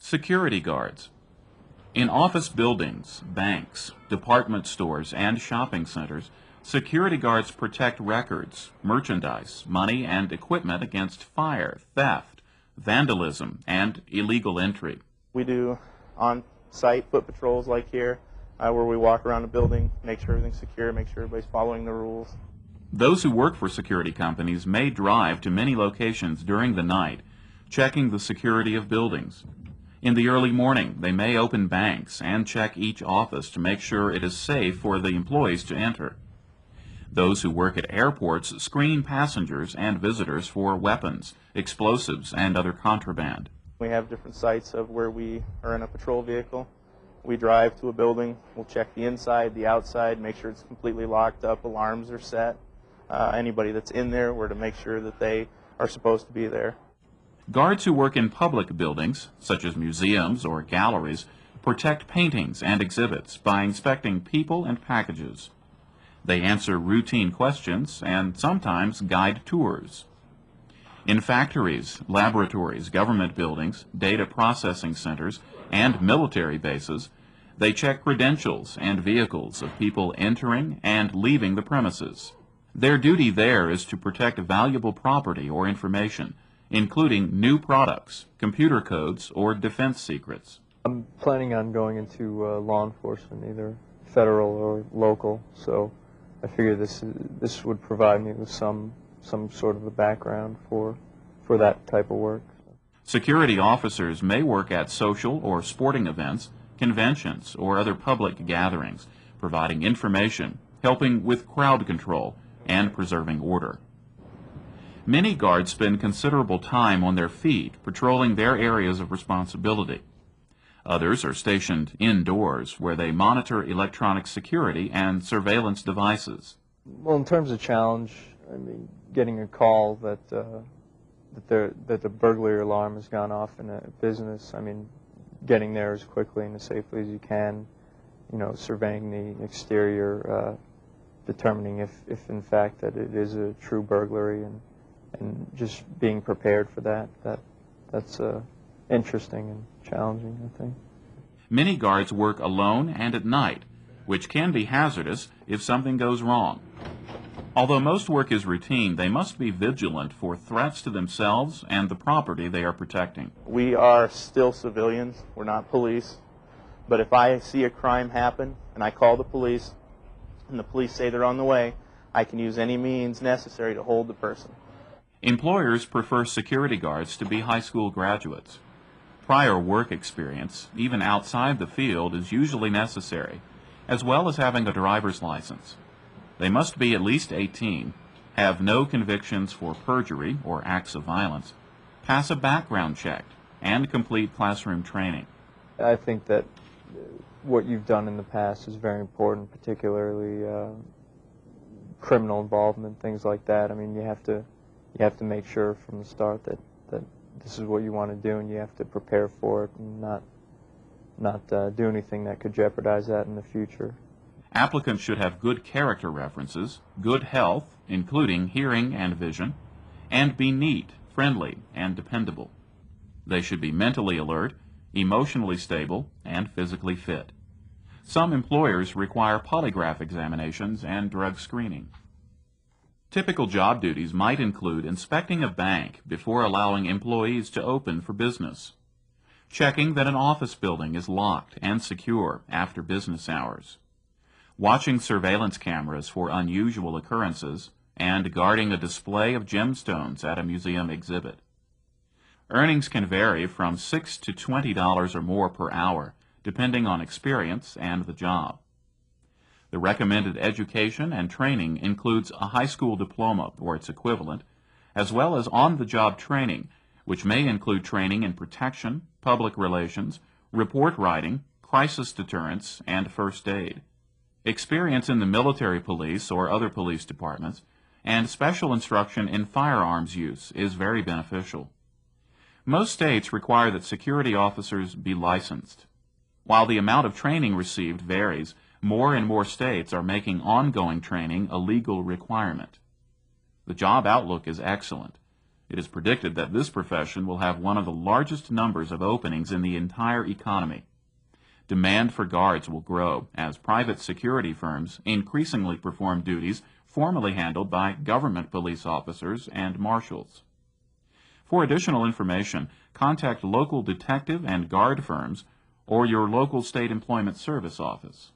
Security guards. In office buildings, banks, department stores, and shopping centers, security guards protect records, merchandise, money, and equipment against fire, theft, vandalism, and illegal entry. We do on-site foot patrols like here, where we walk around the building, make sure everything's secure, make sure everybody's following the rules. Those who work for security companies may drive to many locations during the night, checking the security of buildings. In the early morning, they may open banks and check each office to make sure it is safe for the employees to enter. Those who work at airports screen passengers and visitors for weapons, explosives, and other contraband. We have different sites of where we are in a patrol vehicle. We drive to a building, we'll check the inside, the outside, make sure it's completely locked up, alarms are set. Anybody that's in there, we're to make sure that they are supposed to be there. Guards who work in public buildings, such as museums or galleries, protect paintings and exhibits by inspecting people and packages. They answer routine questions and sometimes guide tours. In factories, laboratories, government buildings, data processing centers, and military bases, they check credentials and vehicles of people entering and leaving the premises. Their duty there is to protect valuable property or information, including new products, computer codes, or defense secrets. I'm planning on going into law enforcement, either federal or local, so I figure this would provide me with some sort of a background for that type of work. Security officers may work at social or sporting events, conventions, or other public gatherings, providing information, helping with crowd control, and preserving order. Many guards spend considerable time on their feet patrolling their areas of responsibility. Others are stationed indoors where they monitor electronic security and surveillance devices. Well, in terms of challenge, I mean, getting a call that the burglary alarm has gone off in a business, I mean, getting there as quickly and as safely as you can, surveying the exterior, determining if in fact that it is a true burglary, and just being prepared for that's interesting and challenging, I think. Many guards work alone and at night, which can be hazardous if something goes wrong. Although most work is routine, they must be vigilant for threats to themselves and the property they are protecting. We are still civilians, we're not police, but if I see a crime happen and I call the police and the police say they're on the way, I can use any means necessary to hold the person. Employers prefer security guards to be high school graduates. Prior work experience, even outside the field, is usually necessary, as well as having a driver's license. They must be at least 18, have no convictions for perjury or acts of violence, pass a background check, and complete classroom training. I think that what you've done in the past is very important, particularly criminal involvement, things like that. I mean, you have to make sure from the start that this is what you want to do, and you have to prepare for it and not do anything that could jeopardize that in the future. Applicants should have good character references, good health, including hearing and vision, and be neat, friendly, and dependable. They should be mentally alert, emotionally stable, and physically fit. Some employers require polygraph examinations and drug screening. Typical job duties might include inspecting a bank before allowing employees to open for business, checking that an office building is locked and secure after business hours, watching surveillance cameras for unusual occurrences, and guarding a display of gemstones at a museum exhibit. Earnings can vary from $6 to $20 or more per hour, depending on experience and the job. The recommended education and training includes a high school diploma or its equivalent, as well as on-the-job training, which may include training in protection, public relations, report writing, crisis deterrence, and first aid. Experience in the military police or other police departments, and special instruction in firearms use is very beneficial. Most states require that security officers be licensed. While the amount of training received varies, more and more states are making ongoing training a legal requirement. The job outlook is excellent. It is predicted that this profession will have one of the largest numbers of openings in the entire economy. Demand for guards will grow as private security firms increasingly perform duties formerly handled by government police officers and marshals. For additional information, contact local detective and guard firms or your local state employment service office.